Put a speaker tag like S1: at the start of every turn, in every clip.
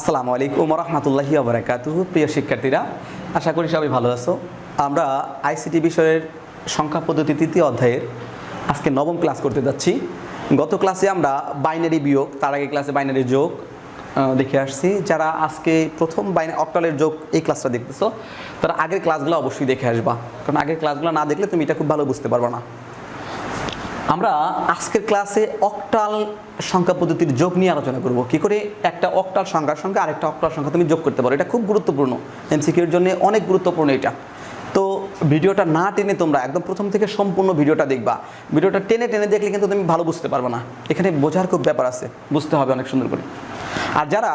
S1: আসসালামু আলাইকুম রহমতুল্লাহি ওয়া বারাকাতুহু। প্রিয় শিক্ষার্থীরা, আশা করি সবাই ভালো আছো। আমরা আইসিটি বিষয়ের সংখ্যা পদ্ধতি তৃতীয় অধ্যায়ের আজকে নবম ক্লাস করতে যাচ্ছি। গত ক্লাসে আমরা বাইনারি বিয়োগ, তার আগে ক্লাসে বাইনারি যোগ দেখে আসছি। যারা আজকে প্রথম অক্টালের যোগ এই ক্লাসটা দেখতেছো, তারা আগের ক্লাসগুলো অবশ্যই দেখে আসবা, কারণ আগের ক্লাসগুলো না দেখলে তুমি এটা খুব ভালো বুঝতে পারবে না। আমরা আজকের ক্লাসে অক্টাল সংখ্যা পদ্ধতির যোগ নিয়ে আলোচনা করব। কি করে একটা অক্টাল সংখ্যার সঙ্গে আরেকটা অক্টাল সংখ্যা তুমি যোগ করতে পারো। এটা খুব গুরুত্বপূর্ণ, এমসিকিউর জন্য অনেক গুরুত্বপূর্ণ এটা। তো ভিডিওটা না টেনে তোমরা একদম প্রথম থেকে সম্পূর্ণ ভিডিওটা দেখবা। ভিডিওটা টেনে টেনে দেখলে কিন্তু তুমি ভালো বুঝতে পারবে না। এখানে বোঝার খুব ব্যাপার আছে, বুঝতে হবে অনেক সুন্দর করে। আর যারা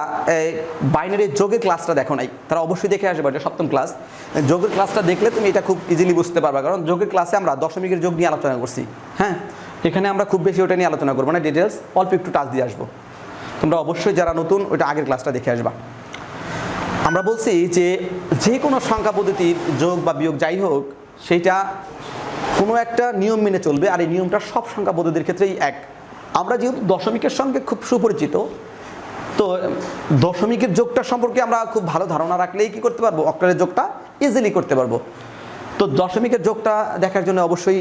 S1: বাইনারি যোগের ক্লাসটা দেখো নাই, তারা অবশ্যই দেখে আসবে। এটা সপ্তম ক্লাস। যোগের ক্লাসটা দেখলে তুমি এটা খুব ইজিলি বুঝতে পারবে, কারণ যোগের ক্লাসে আমরা দশমিকের যোগ নিয়ে আলোচনা করছি। হ্যাঁ, এখানে আমরা খুব বেশি ওটা নিয়ে আলোচনা করবো না, ডিটেলস অল্প একটু টাচ দিয়ে আসবো। তোমরা অবশ্যই যারা নতুন ওইটা আগের ক্লাসটা দেখে আসবা। আমরা বলছি যে কোনো সংখ্যা পদ্ধতির যোগ বা বিয়োগ যাই হোক, সেইটা কোনো একটা নিয়ম মেনে চলবে, আর এই নিয়মটা সব সংখ্যা পদ্ধতির ক্ষেত্রেই এক। আমরা যেহেতু দশমিকের সঙ্গে খুব সুপরিচিত, তো দশমিকের যোগটা সম্পর্কে আমরা খুব ভালো ধারণা রাখলেই কি করতে পারবো, অক্টালের যোগটা ইজিলি করতে পারবো। তো দশমিকের যোগটা দেখার জন্য অবশ্যই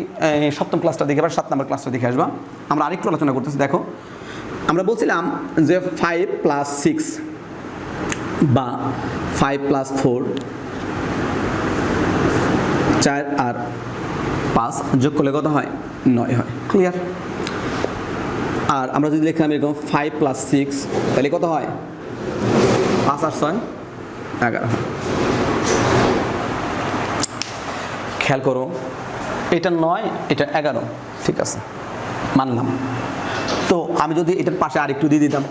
S1: সপ্তম ক্লাসটা দেখে আবার 7 নম্বর ক্লাসটা দেখে আসবা। আমরা আরেকটু আলোচনা করতেছি। দেখো, আমরা বলছিলাম যে 5 + 6 বা 5 + 4, 4 আর 5 যোগ করলে কত হয়? 9 হয়। ক্লিয়ার? আর আমরা যদি লিখলাম এরকম 5 + 6, তাহলে কত হয়? 5 আর 6 11 হয়। খেয়াল করো, এটা 9, এটা 11, ঠিক আছে, মানলাম। তো আমি যদি এটার পাশে আরেকটু দিয়ে দিতাম,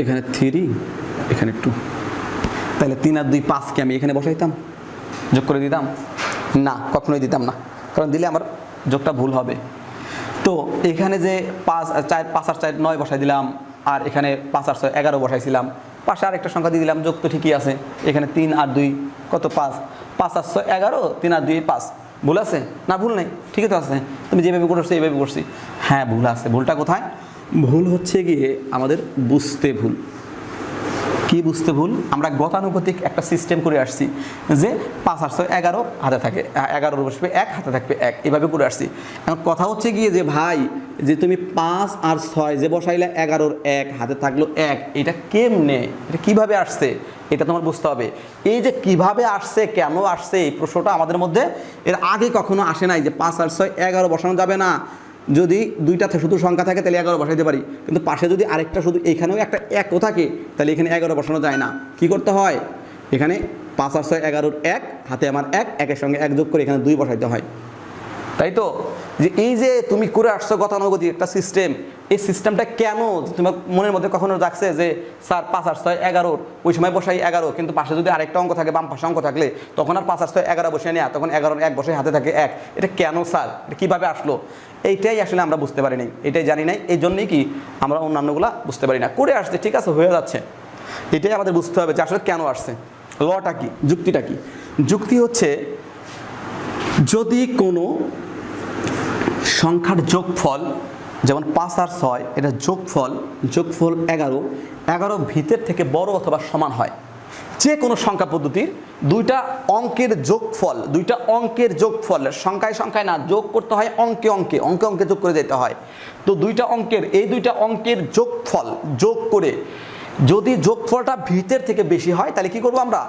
S1: এখানে 3, এখানে 2, তাহলে 3 আর 2 5কে আমি এখানে বসাইতাম, যোগ করে দিতাম? না, কখনোই দিতাম না, কারণ দিলে আমার যোগটা ভুল হবে। তো এখানে যে 5 আর 4 9 বসাই দিলাম, আর এখানে 5 আর 6 11 বসাইছিলাম, পাশে আরেকটা সংখ্যা দিয়ে দিলাম, যোগ তো ঠিকই আছে। এখানে 3 আর 2 কত? 5, 5 আর 6 11, 3 আর 2 5। ভুল আছে? না, ভুল নেই, ঠিকই তো আছে। তুমি যেভাবে করছো এইভাবে করছি। হ্যাঁ, ভুল আছে। ভুলটা কোথায়? ভুল হচ্ছে গিয়ে আমাদের বুঝতে ভুল। কি বুঝতে ভুল? আমরা গতানুগতিক একটা সিস্টেম করে আসছি যে 5 আর 6 11 হাতে থাকে, 11 বসবে 1, হাতে থাকবে 1, এভাবে করে আসছি। এখন কথা হচ্ছে গিয়ে যে ভাই, যে তুমি 5 আর 6 যে বসাইলে 11-র 1, হাতে থাকলো 1, এটা কেমনে, এটা কিভাবে আসছে, এটা তোমার বুঝতে হবে। এই যে কিভাবে আসছে, কেন আসছে, এই প্রশ্নটা আমাদের মধ্যে এর আগে কখনো আসে নাই যে 5 আর 6 11 বসানো যাবে না। যদি দুইটা শুধু সংখ্যা থাকে তাহলে 11 বসাইতে পারি, কিন্তু পাশে যদি আরেকটা শুধু এখানেও একটা 1ও থাকে, তাহলে এখানে 11 বসানো যায় না। কি করতে হয়? এখানে 5 আর 6 11-র 1, হাতে আমার 1, 1-এর সঙ্গে 1 যোগ করে এখানে 2 বসাইতে হয়। তাই তো? যে এই যে তুমি করে আসছো গতানুগতিক একটা সিস্টেম, এই সিস্টেমটা কেন তোমার মনের মধ্যে কখনো রাখছে যে স্যার 5 আর 6 11, ওই সময় বসাই 11, কিন্তু পাশে যদি আরেকটা অঙ্ক থাকে, বাম পাশে অঙ্ক থাকলে, তখন আর 5 আর 6 11 বসে নেয়া, তখন 11-র 1 বসে হাতে থাকে 1। এটা কেন স্যার, এটা কীভাবে আসলো? এইটাই আসলে আমরা বুঝতে পারি নাই, এটাই জানি নাই। এই জন্যই কি আমরা অন্যান্যগুলা বুঝতে পারি না। করে আসছে, ঠিক আছে, হয়ে যাচ্ছে, এটাই আমাদের বুঝতে হবে যে আসলে কেন আসছে, লটা কি, যুক্তিটা কি। যুক্তি হচ্ছে, যদি কোনো সংখ্যার যোগফল, যেমন 5 আর 6, এটা যোগফল 11 ভিতের থেকে বড় অথবা সমান হয়। যে কোনো সংখ্যা পদ্ধতির দুইটা অঙ্কের যোগফল সংখ্যায় সংখ্যায় না, যোগ করতে হয় অঙ্কে অঙ্কে যোগ করে যেতে হয়। তো এই দুইটা অঙ্কের যোগফল যোগ করে যদি যোগফলটা ভিতের থেকে বেশি হয়, তাহলে কি করব? আমরা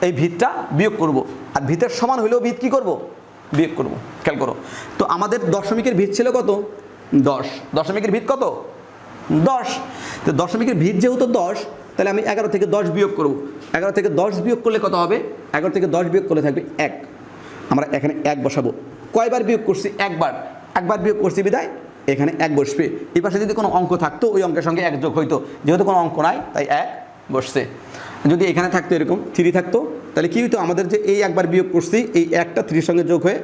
S1: এই ভিতটা বিয়োগ করব। আর ভিতের সমান হলেও ভিত কি করব? বিয়োগ করব। খেয়াল করো, তো আমাদের দশমিকের ভিত ছিল কত? 10। দশমিকের ভিত কত? 10। তো দশমিকের ভিত যেহেতু 10, তাহলে আমি 11 থেকে 10 বিয়োগ করব। 11 থেকে 10 বিয়োগ করলে কত হবে? 11 থেকে 10 বিয়োগ করলে থাকবে 1। আমরা এখানে 1 বসাবো। কয়বার বিয়োগ করছি? একবার বিয়োগ করছি বিদায় এখানে 1 বসবে। এই পাশে যদি কোনো অঙ্ক থাকতো, ওই অঙ্কের সঙ্গে 1 যোগ হইতো। যেহেতু কোনো অঙ্ক নাই, তাই 1 বসছে। যদি এখানে থাকতো এরকম 3 থাকতো, তাহলে কি হইতো? আমাদের যে এই একবার বিয়োগ করছি, এই 1টা 3-র সঙ্গে যোগ হয়ে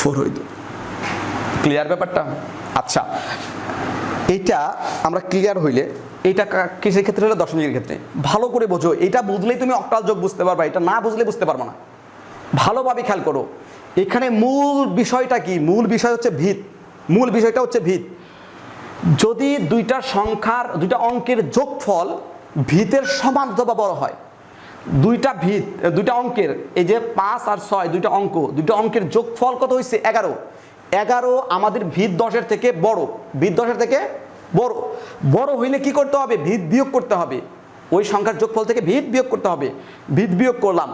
S1: 4 হইতো। ক্লিয়ার ব্যাপারটা? আচ্ছা, এইটা আমরা ক্লিয়ার হইলে, এইটা কিসের ক্ষেত্রে হলো? দশমিকের ক্ষেত্রে। ভালো করে বোঝো, এটা বুঝলেই তুমি অক্টাল যোগ বুঝতে পারবা, এটা না বুঝলে বুঝতে পারবা না। ভালোভাবে খেয়াল করো, এখানে মূল বিষয়টা কি? মূল বিষয় হচ্ছে ভিত। মূল বিষয়টা হচ্ছে ভিত। যদি দুইটা সংখ্যার দুইটা অঙ্কের যোগফল ভিতের সমান অথবা বড় হয়, দুইটা অঙ্কের এই যে 5 আর 6 দুইটা অঙ্কের যোগফল কত হয়েছে 11, 11 আমাদের ভিত 10-এর থেকে বড়, ভিত 10-এর থেকে বড় হইলে কি করতে হবে? ভিত বিয়োগ করতে হবে, ওই সংখ্যার যোগফল থেকে ভিত বিয়োগ করতে হবে। ভিত বিয়োগ করলাম,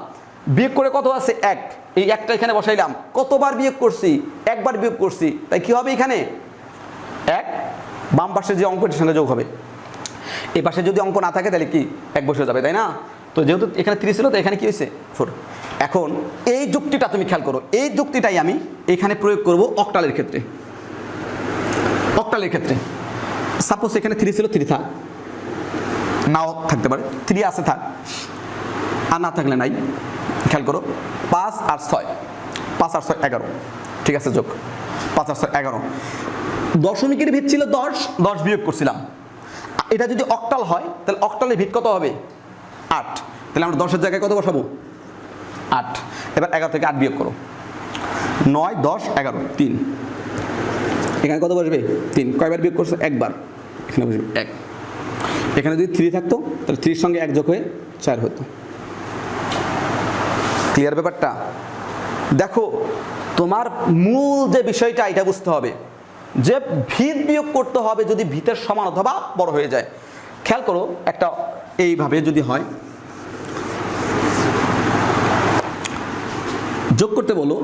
S1: বিয়োগ করে কত আছে 1, এই একটা এখানে বসাইলাম। কতবার বিয়োগ করছি? একবার বিয়োগ করছি, তাই কি হবে এখানে 1, বাম পাশে যে অঙ্কটির সঙ্গে যোগ হবে। এই পাশে যদি অঙ্ক না থাকে তাহলে কি 1 বসে যাবে, তাই না? তো যেহেতু এখানে 3 ছিল তো এখানে কি হয়েছে 4। এখন এই যুক্তিটা তুমি খেয়াল করো, এই যুক্তিটাই আমি এখানে প্রয়োগ করব অক্টালের ক্ষেত্রে। অক্টালের ক্ষেত্রে সাপোজ এখানে 3 ছিল, 3 থাক, নাও থাকতে পারে, 3 আছে থাক, আর না থাকলে নাই। খেয়াল করো 5 আর 6, 5 আর 6 11, ঠিক আছে, যোগ 5 আর 6 11। দশমিকের ভিত ছিল 10 বিয়োগ করছিলাম। এটা যদি অক্টাল হয় তাহলে অক্টালের ভিত কত হবে 8, তাহলে আমরা 10-এর জায়গায় কত বসাবো 8। এবার 11 থেকে 8 বিয়োগ করো, 9 10 11 3, এখানে কত বসবে 3। কয়বার বিয়োগ করছো? একবার, এখানে বসবে 1। এখানে যদি 3 থাকতো তাহলে 3-এর সঙ্গে 1 যোগ হয়ে 4 হতো। ক্লিয়ার ব্যাপারটা? দেখো তোমার মূল যে বিষয়টা এটা বুঝতে হবে যে ভিত বিয়োগ করতে হবে যদি ভিতের সমান অথবা বড় হয়ে যায়। খেয়াল করো একটা এইভাবে যদি হয়, যোগ করতে বলো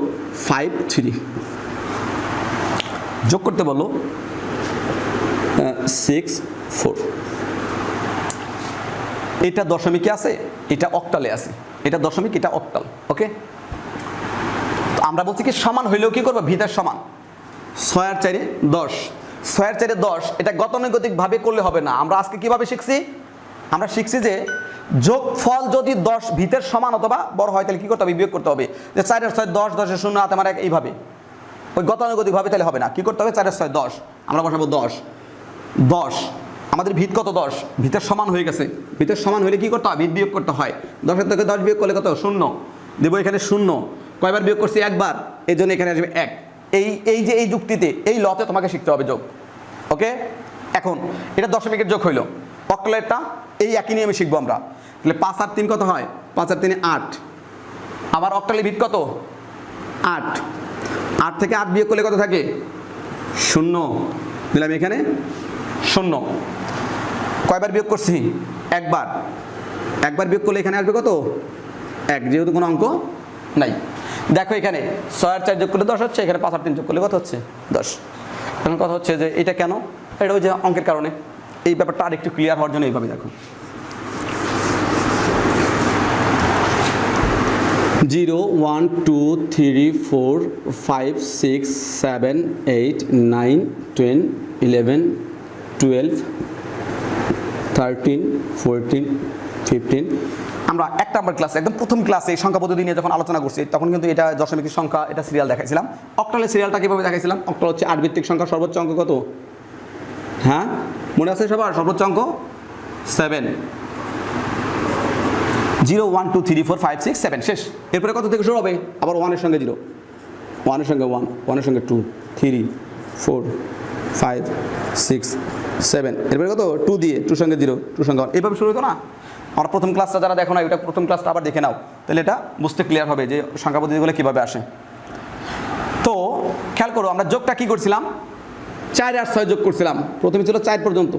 S1: 5 3, যোগ করতে বলো 6 4। এটা দশমিকে আছে, এটা অক্টালে আছে, এটা দশমিক, এটা অক্টাল। ওকে, তো আমরা বলছি কি সমান হইলেও কি করবো? ভিতের সমান। 6 আর 4 10, 6 আর 4 10, এটা গতানুগতিক ভাবে করলে হবে না। আমরা আজকে কিভাবে শিখছি? আমরা শিখছি যে যোগফল যদি 10 ভিতের সমান অথবা বড় হয় তাহলে কি করতে হবে? বিয়োগ করতে হবে। যে 4 আর 6 10, 10 এর 0 হাতে আমার 1, এইভাবে ওই গতানুগতিক ভাবে তাহলে হবে না। কি করতে হবে? 4 আর 6 10, আমরা বসাবো 10। আমাদের ভিত কত? 10, ভিতের সমান হয়ে গেছে। ভিতের সমান হলে কি করতে হয়? ভিত বিয়োগ করতে হয়। 10-এর থেকে 10 বিয়োগ করলে কত? 0 দেবো, এখানে 0। কয়বার বিয়োগ করছি? একবার, এই জন্য এখানে আসবে 1। এই যে এই যুক্তিতে, এই লতে তোমাকে শিখতে হবে যোগ। ওকে, এখন এটা দশমিকের যোগ হইল। অক্টালেরটা এই একই নিয়মে শিখবো আমরা। তাহলে 5 আর 3 কত হয়? 5 আর 3 8। আবার অক্টালের ভিত কত? 8। 8 থেকে 8 বিয়োগ করলে কত থাকে? 0 দিলাম, এখানে 0। কয়বার বিয়োগ করছি? একবার বিয়োগ করলে এখানে আসবে কত? 1, যেহেতু কোনো অঙ্ক নাই। দেখো এখানে 6 আর 4 যোগ করলে 10 হচ্ছে, এখানে 5 আর 3 যোগ করলে কত হচ্ছে? 10। এখন কথা হচ্ছে যে এটা কেন? এটা ওই যে অঙ্কের কারণে। এই ব্যাপারটা আর একটু ক্লিয়ার হওয়ার জন্য এইভাবে দেখো, 0 1 2 3 4 5 6 7 8 9 10 11 12 13 14 15। আমরা 1 নম্বর ক্লাসে, একদম প্রথম ক্লাসে সংখ্যা পদ্ধতি নিয়ে যখন আলোচনা করছি তখন কিন্তু এটা দশমিকের সংখ্যা, এটা সিরিয়াল দেখাইছিলাম। অক্টালের সিরিয়ালটা কীভাবে দেখাইছিলাম? অক্টাল হচ্ছে 8 ভিত্তিক সংখ্যা, সর্বোচ্চ অঙ্ক কত? হ্যাঁ, মনে আছে সবার? সর্বোচ্চ অঙ্ক 7। 0 1 2 3 4 5 6 7, শেষ। এরপরে কত থেকে শুরু হবে? আবার 1 এর সঙ্গে 0, 1 এর সঙ্গে 1, 1 এর সঙ্গে 2 3 4 5 6 7। এরপরে কত? 2 দিয়ে, 2 সঙ্গে 0, 2 সঙ্গে 1, এইভাবে শুরু হতো না? আমরা প্রথম ক্লাসটা যারা দেখো না, ওইটা প্রথম ক্লাসটা আবার দেখে নাও, তাহলে এটা বুঝতে ক্লিয়ার হবে যে সংখ্যা পদ্ধতিগুলো কীভাবে আসে। তো খেয়াল করো আমরা যোগটা কী করছিলাম? 4 আর 6 যোগ করছিলাম। প্রথমে ছিল 4 পর্যন্ত,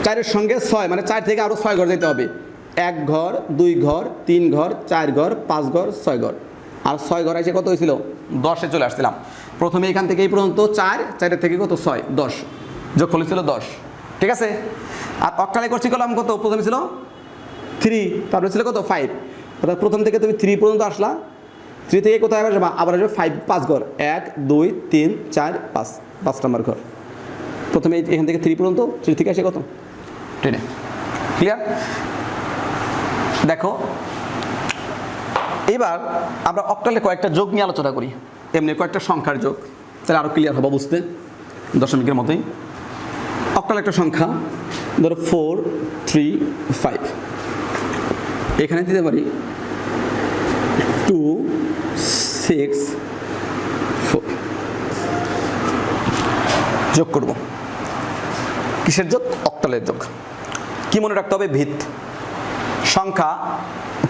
S1: 4-এর সঙ্গে 6, মানে 4 থেকে আরও 6 ঘর যেতে হবে। 1 ঘর, 2 ঘর, 3 ঘর, 4 ঘর, 5 ঘর, 6 ঘর। আর 6 ঘর এসে কত হয়েছিল? 10-এ চলে আসছিলাম। প্রথমে এখান থেকে এই পর্যন্ত 4, 4-এর থেকে কত? 6, 10, যোগ হয়েছিল 10। ঠিক আছে। আর অক্টালে করছি কলাম কত? প্রথমে ছিল 3, তারপরে ছিল কত? 5। অর্থাৎ প্রথম থেকে তুমি 3 পর্যন্ত আসলা, 3 থেকে কোথায় আসবে? আবার আসবে 5 ঘর, 1 2 3 4 5 নম্বর ঘর। প্রথমে এখান থেকে 3 পর্যন্ত, 3 থেকে আসে কত? 10। ক্লিয়ার? দেখো এবার আমরা অক্টালে কয়েকটা যোগ নিয়ে আলোচনা করি, এমনি কয়েকটা সংখ্যার যোগ, তাহলে আরও ক্লিয়ার হবো বুঝতে, দশমিকের মতোই। অক্টাল একটা সংখ্যা, ধরো 4 3 5, এখানে দিতে পারি 2 6 4। যোগ করব কিসের যোগ? অক্টালের যোগ। কি মনে রাখতে হবে? ভিত সংখ্যা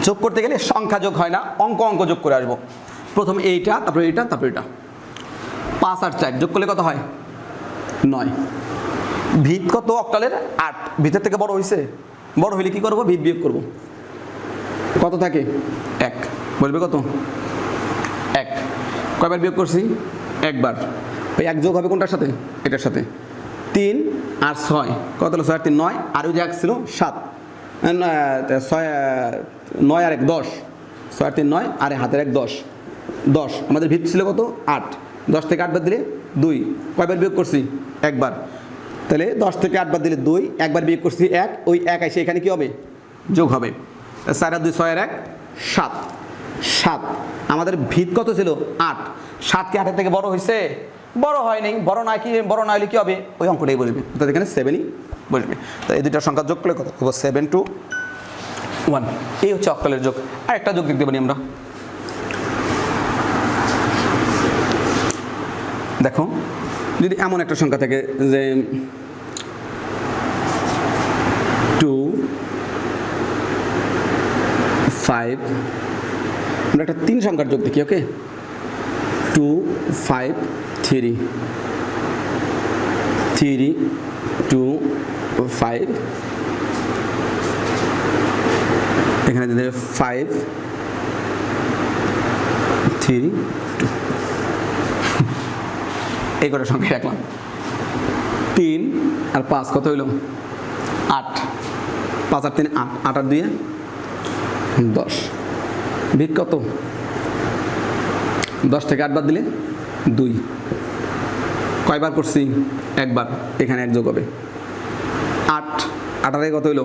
S1: যোগ করতে গেলে সংখ্যা যোগ হয় না, অঙ্ক অঙ্ক যোগ করে আসবো। প্রথম এইটা, তারপরে এইটা, তারপরে এটা। 5 আর 4 যোগ করলে কত হয়? 9। ভিত কত অক্টালের? 8। ভিতের থেকে বড় হয়েছে, বড় হইলে কি করব? ভিত বিয়োগ করব। কত থাকে? 1। বলবে কত? 1। কয়বার বিয়োগ করছি? একবার। ওই 1 যোগ হবে কোনটার সাথে? এটার সাথে। 3 আর 6 কত হলো? 6 আর 3 9, আর ওই যে 1 ছিল 7, 9 আর 1 10, 6 আর 3 9, আর হাতের 1 10। 10 আমাদের ভিত ছিল কত? 8। 10 থেকে 8 বাদ দিলে 2। কয়বার বিয়োগ করছি? একবার। তাহলে 10 থেকে 8 বাদ দিলে 2, একবার বিয়োগ করছি 1, ওই 1 এসে এখানে কি হবে? যোগ হবে। 4 আর 2 6 আর 1 7। 7 আমাদের ভিত কত ছিল? 8। 7 কি 8 থেকে বড় হয়েছে? বড় হয় নাই। বড় না কি, বড় না হলে কি হবে? ওই অঙ্কটাই বসবে, অর্থাৎ এখানে 7ই বসবে। তো এই দুইটার সংখ্যা যোগ করলে কত হবে? 7 to 1। এই হচ্ছে অক্টালের যোগ। আর একটা যোগ দেখতে পারি আমরা। দেখো, যদি এমন একটা সংখ্যা থাকে যে 2 5, আমরা একটা 3 সংখ্যার যোগ দেখি। ওকে, 2 5 3, 3 2 5, এখানে যদি 5 3 2, এই কটা সংখ্যা রাখলাম। 3 আর 5 কত হইল? 8। 5 আর 3 8, 8 আর 2 10। ভিত কত? 10 থেকে 8 বাদ দিলে 2। কয়বার করছি? একবার। এখানে 1 যোগ হবে 8। 8 আর কত হইল?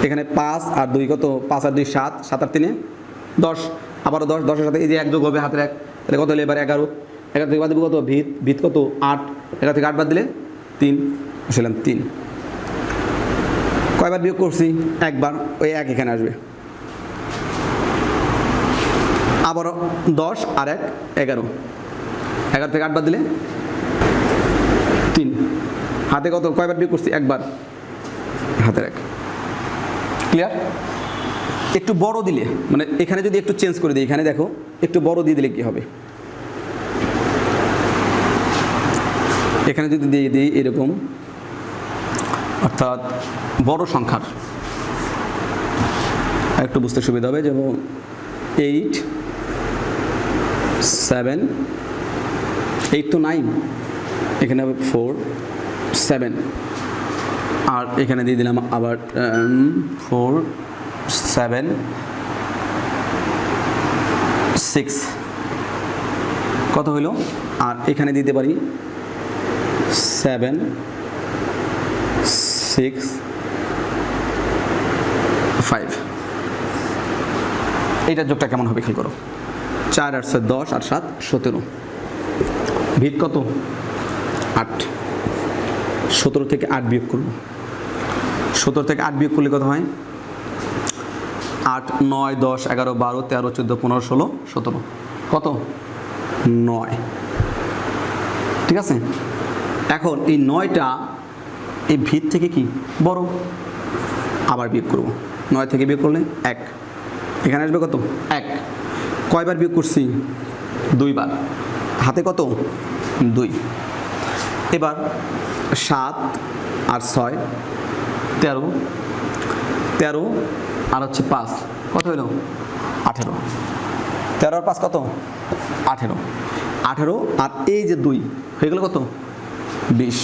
S1: এখানে 5 আর 2 কত? 5 আর 2 7, 7 আর 3 10, আবারও 10। 10 এর সাথে এই যে 1 যোগ হবে হাতের 1, তাহলে কত হলো? এবার 11। 11 থেকে বাদ দেবো কত? ভিত। ভিত কত? 8। 11 থেকে 8 বাদ দিলে 3, বসালাম 3। কয়বার বিয়োগ করছি? একবার। ওই 1 এখানে আসবে। আবারও 10 আর 1 11। 11 থেকে 8 বাদ দিলে 3। হাতে কত? কয়বার বিয়োগ করছি? একবার। হাতের 1। ক্লিয়ার? একটু বড় দিলে, মানে এখানে যদি একটু চেঞ্জ করে দিই, এখানে দেখো একটু বড় দিয়ে দিলে কি হবে? এখানে যদি দিয়ে দিই এরকম, অর্থাৎ বড় সংখ্যার, একটু বুঝতে সুবিধা হবে। যেমন 8 7, 8 তো 9, এখানে হবে 4 7, আর এখানে দিয়ে দিলাম আবার 4 7 6, কত হইল? আর এখানে দিতে পারি 7 6 5। এইটার যোগটা কেমন হবে খেয়াল করো। 4 আর 7 10, আর 7 17। ভিত কত? 8। 17 থেকে 8 বিয়োগ করব। 17 থেকে 8 বিয়োগ করলে কত হয়? 8 9 10 11 12 13 14 15 16 17। কত? 9। ঠিক আছে? এখন এই 9টা এই ভিত থেকে কি বড়, আবার বিয়োগ করব। 9 থেকে বিয়োগ করলে 1, এখানে আসবে কত? 1। কয়বার বিয়োগ করছি? 2 বার। হাতে কত? 2। এবার 7 আর 6 13, 13 আর হচ্ছে 5, কত হইল? 18। 13 আর 5 কত? 18। 18 আর এই যে 2 হয়ে গেল কত? 20।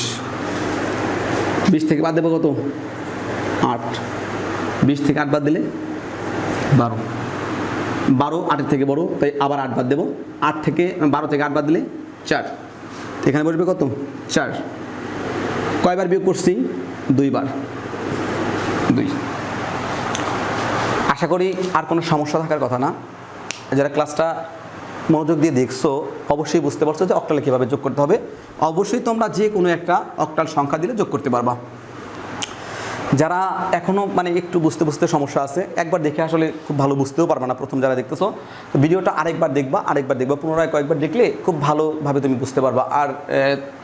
S1: 20 থেকে বাদ দেবো কত? 8। 20 থেকে 8 বাদ দিলে 12। 12 8 থেকে বড়, তাই আবার 8 বাদ দেবো। 8 থেকে 12 থেকে 8 বাদ দিলে 4। এখানে বসবে কত? 4। কয়বার বিয়োগ করছি? 2 বার। 2। আশা করি আর কোনো সমস্যা থাকার কথা না। যারা ক্লাসটা মনোযোগ দিয়ে দেখছো অবশ্যই বুঝতে পারছো যে অক্টালে কীভাবে যোগ করতে হবে। অবশ্যই তোমরা যে কোনো একটা অক্টাল সংখ্যা দিলে যোগ করতে পারবা। যারা এখনও মানে একটু বুঝতে বুঝতে সমস্যা আছে, একবার দেখে আসলে খুব ভালো বুঝতেও পারবে না প্রথম যারা দেখতেছো, তো ভিডিওটা আরেকবার দেখবা পুনরায় কয়েকবার দেখলে খুব ভালোভাবে তুমি বুঝতে পারবা। আর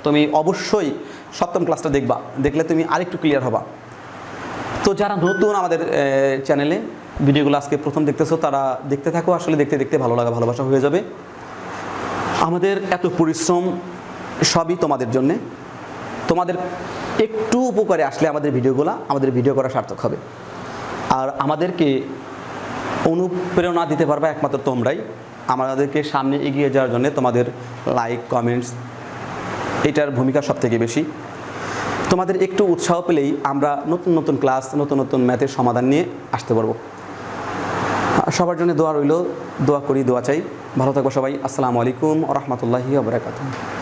S1: তুমি অবশ্যই সপ্তম ক্লাসটা দেখলে তুমি আরেকটু ক্লিয়ার হবা। তো যারা নতুন আমাদের চ্যানেলে ভিডিওগুলো আজকে প্রথম দেখতেছো, তারা দেখতে থাকো, আসলে দেখতে দেখতে ভালোবাসা হয়ে যাবে। আমাদের এত পরিশ্রম সবই তোমাদের জন্যে, তোমাদের একটু উপকারে আসলে আমাদের ভিডিও করা সার্থক হবে। আর আমাদেরকে অনুপ্রেরণা দিতে পারবে একমাত্র তোমরাই। আমাদেরকে সামনে এগিয়ে যাওয়ার জন্য তোমাদের লাইক, কমেন্টস, এটার ভূমিকা সবথেকে বেশি। তোমাদের একটু উৎসাহ পেলেই আমরা নতুন ক্লাস, নতুন ম্যাথের সমাধান নিয়ে আসতে পারবো। সবার জন্য দোয়া রইল, দোয়া করি, দোয়া চাই। ভালো থাকবো সবাই। আসসালামু আলাইকুম ওয়া রাহমাতুল্লাহি ওয়া বারাকাতুহু।